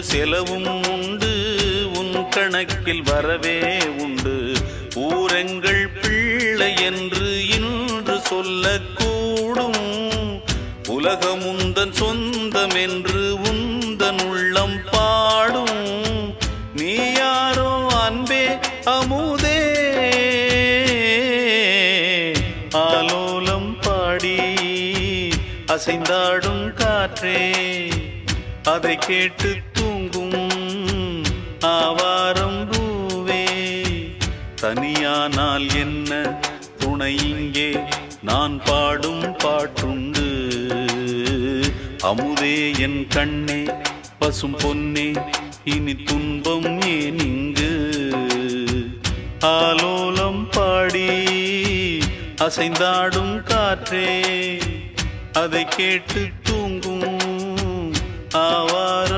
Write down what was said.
செலவும் உண்டு உன் கணக்கில் வரவே உண்டு. ஊரெங்கள் பிள்ளை என்று இன்று சொல்லக்கூடும். உலகமுந்தன் சொந்தம் என்று உந்தன் உள்ளம் பாடும். நீ யாரோ அன்பே அமுதே ஆலோலம் பாடி அசைந்தாடும் காற்றே அதை கேட்டு தூங்கும் ஆவாரம் பூவே. தனியானால் என்ன துணை இங்கே நான் பாடும் பாட்டுண்டு. அமுதே என் கண்ணே பசும் பொன்னே இனி துன்பம் ஏன் இங்கு. ஆலோலம் பாடி அசைந்தாடும் காற்றே அதை கேட்டு தூங்கும் ஆவார்